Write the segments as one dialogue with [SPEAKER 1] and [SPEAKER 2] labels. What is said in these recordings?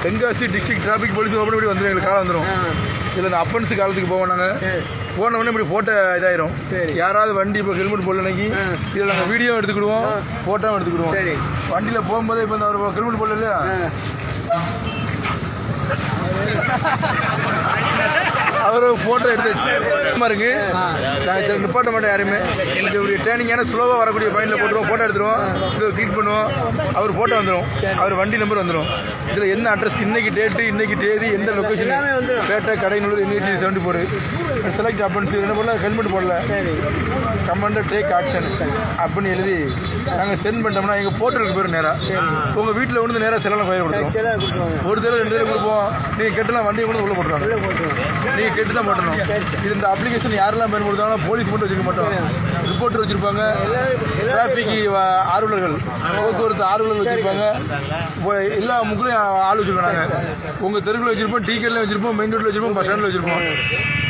[SPEAKER 1] Tenkasi district traffic police open இப்படி வந்துடும், எங்களுக்கு காலம் வந்துடும். இதில் இந்த அப்பன்ஸ் காலத்துக்கு போவோம். நாங்கள் போனவொடனே இப்படி ஃபோட்டோ இதாயிரும். யாராவது வண்டி இப்போ ஹெல்மெட் போடலனைக்கு இதில் நாங்கள் வீடியோ எடுத்துக்கிடுவோம், ஃபோட்டோவும் எடுத்துக்கிடுவோம். வண்டியில் போகும்போது இப்போ இந்த அவர் ஹெல்மெட் போடல இல்லையா, அவர் ஃபோட்டோ எடுத்தாச்சு இருக்கு. நாங்கள் சரி நிப்பாட்ட மாட்டோம் யாருமே. ஒரு ட்ரைனிங்கான ஸ்லோவாக வரக்கூடிய பாயிண்டில் போட்டுருவோம், ஃபோட்டோ எடுத்துருவோம், இது கிளிக் பண்ணுவோம், அவர் ஃபோட்டோ வந்துடும், அவர் வண்டி நம்பர் வந்துடும். இதில் என்ன அட்ரஸ், இன்னைக்கு டேட்டு, இன்னைக்கு தேதி, எந்த லொக்கேஷன், பேட்டை, கடைநல்லூர், NH 74 செலக்ட் அப்பன்ஸ் என்ன போடல, ஹெல்மெட் போடல, கமாண்டர் டேக் ஆக்ஷன் அப்படின்னு எழுதி நாங்கள் சென்ட் பண்ணிட்டோம்னா எங்கள் போர்ட்டலுக்கு போயிடும். நேராக உங்கள் வீட்டில் வந்து நேராக செலவில் பயிர் கொடுத்துருவோம். ஒரு தடவை 2 தடவை கொடுப்போம். நீங்கள் கெட்டலாம் வண்டியை கூட உள்ள போட்டுருவாங்க, நீங்கள் கெட்டு தான் போட்டணும். இது இந்த அப்ளிகேஷன் யாரெல்லாம் பயன்படுத்துவாங்கன்னா போலீஸ் மட்டும் வச்சுக்க மாட்டோம், ரிப்போர்ட்டர் வச்சிருப்பாங்க, டிராஃபிக் ஆர்வலர்கள், போக்குவரத்து ஆர்வலர்கள் வச்சிருப்பாங்க, எல்லா முக்கிலும் ஆள் வச்சிருக்காங்க. உங்கள் தெருவில் வச்சிருப்போம், டீக்கெட்ல வச்சிருப்போம், மெயின் ரோட்டில் வச்சிருப்போம், பஸ் ஸ்டாண்டில் வச்சிருப்போம்.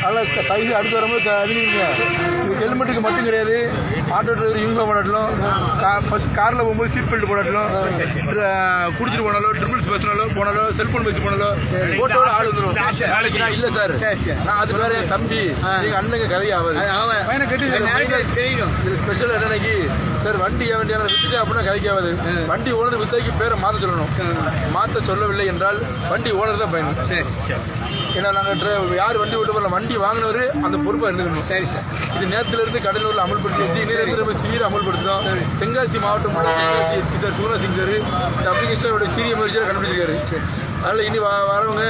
[SPEAKER 1] அதனால் கைது அடுத்து வரும்போது அறிவிங்க. ஹெல்மெட்டுக்கு மட்டும் கிடையாது, ஆட்டோ டிரைவர் யூனிஃபார்ம் போடாட்டலும், காரில் போகும்போது சீட் பெல்ட் போடாட்டலும், குடிச்சிட்டு போனாலோ, ட்ரிபிள்ஸ் பஸ்னாலோ போனாலோ, செல்போன் வச்சு போனாலோ போட்டோட ஆள் வந்துடும். நாளைக்கு நான் இல்லை சார், நான் அது வேற தம்பி, எங்க அண்ணங்க கதை ஆகாது. இது ஸ்பெஷல் என்னன்னைக்கு சார் வண்டி வண்டியான வித்துட்டு அப்படின்னா கதைக்கு ஆகாது. வண்டி ஓனர் வித்தைக்கு பேரை மாற்ற சொல்லணும். மாற்ற சொல்லவில்லை என்றால் வண்டி ஓனர் தான் பயணம். ஏன்னா நாங்கள் யார் வண்டி ஓட்டு போகலாம், வண்டி வாங்கினவர் அந்த பொறுப்பாக இருந்துக்கணும். சரி சார், இது நேரத்தில் இருந்து கடலூரில் அமல்படுத்தி வச்சு இன்னிலிருந்து நம்ம சீர அமல்படுத்தோம். தென்காசி மாவட்டம் எஸ்பி சார் சூரசிங் சார் இந்த அப்ளிகேஷனோட சீரிய முயற்சியாக கண்டுபிடிச்சிருக்காரு. அதனால் இனி வரவங்க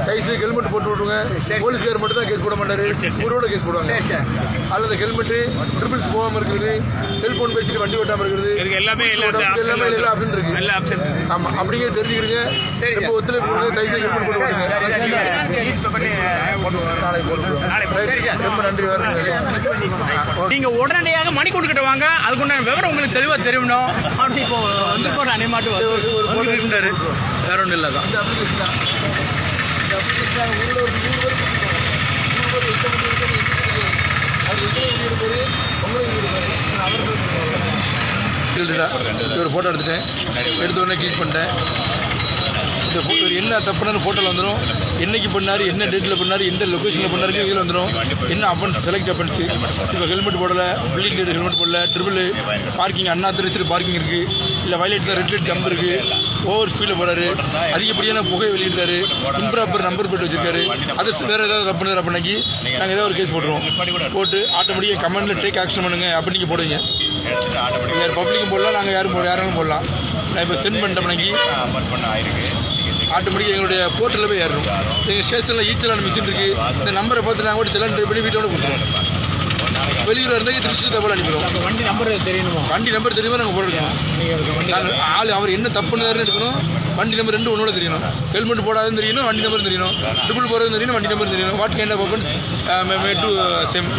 [SPEAKER 1] கைஸு ஹெல்மெட் போட்டு விட்டுருங்க. போலீஸ்கார் மட்டும் தான் கேஸ் போட மாட்டாரு, ஊரோட கேஸ் போடுவாங்க. அதில் ஹெல்மெட்டு, ட்ரிபிள்ஸ் போகாமல் இருக்குது, செல்போன் பேசிட்டு வண்டி ஓட்டாமல் இருக்குது, எல்லாமே எல்லா ஆப்ஷன் இருக்கு. ஆமாம், அப்படியே தெரிஞ்சுக்கிடுங்க. இப்போ ஒத்துழைப்பு கைஸு ஹெல்மெட் போட்டு விட்டுருங்க. ரொம்ப நன்றி.
[SPEAKER 2] நீங்க உடனடியாக மணிக்கூண்டு கிட்ட வாங்க, அதுக்குண்டான விவரம் உங்களுக்கு தெளிவா தெரியணும். அப்படி இப்போ வந்து போற அனைமாட்டு
[SPEAKER 1] இருந்தாரு, வேற ஒன்றும் இல்லை தான். ஒரு ஃபோட்டோ எடுத்துட்டேன், எடுத்த உடனே கிளிக் பண்ணிட்டேன். இந்த ஃபோட்டோ என்ன தப்புனாலும் ஃபோட்டோவில் வந்துடும், என்னைக்கு பண்ணார், என்ன டேட்டில் பண்ணார், எந்த லொக்கேஷனில் பண்ணாருக்கு இதில் வந்துடும். என்ன அப்பன்ஸ், செலக்ட் அப்பன்ஸ். இப்போ ஹெல்மெட் போடலை, பில்டிங் டேட் ஹெல்மெட் போடல, ட்ரிபிள் பார்க்கிங், அண்ணா திருச்சி பார்க்கிங் இருக்குது, இல்லை வயலேட் தான், ரெட் லைட் ஜம்ப் இருக்குது, ஓவர் ஸ்பீடில் போகிறாரு, அதிகப்படியான புகை வெளியிட்டாரு, இம்ப்ராப்பர் நம்பர் பிளேட் வச்சிருக்காரு, அது வேறு ஏதாவது தப்பு அப்படின்னாக்கி நாங்கள் ஏதாவது ஒரு கேஸ் போட்டுருவோம். போட்டு ஆட்டோமேட்டிக்காக கமெண்டில் டேக் ஆக்ஷன் பண்ணுங்க அப்படின்னு நீங்கள் போடுவீங்க. வேறு பப்ளிக்கும் போடலாம், நாங்கள் யாரும் போடலாம். நான் இப்போ சென்ட் பண்ணிட்டோம்னாக்கி ஆட்டோமேட்டிக்காக எங்களுடைய போர்ட்டலில் போய் ஏறணும். எங்கள் ஸ்டேஷனில் ஈச்சலான மிஷின் இருக்குது, இந்த நம்பரை பார்த்து நாங்கள் கூட செலான் ட்ரை பண்ணி வீட்டோட கொடுத்துருவோம். வெளியூர் இருந்தால் திருச்சி தபால் அனுப்பிடுவோம்.
[SPEAKER 2] வண்டி நம்பர் தெரியணுமா?
[SPEAKER 1] வண்டி நம்பர் தெரியுமா நாங்கள் போட்டுருக்கோம். ஆள் அவர் என்ன தப்புன்னு எடுக்கணும், வண்டி நம்பர் 2 ஒன்றோட தெரியணும். ஹெல்மெட் போடாதுன்னு தெரியணும், வண்டி நம்பர் தெரியணும், ட்ரிபிள் போகிறதுன்னு தெரியணும், வண்டி நம்பர் தெரியணும். What kind of opens made to same.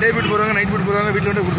[SPEAKER 1] Day beat போகிறவங்க, நைட் பீட் போகிறவங்க வீட்டில் வந்து கொடுத்து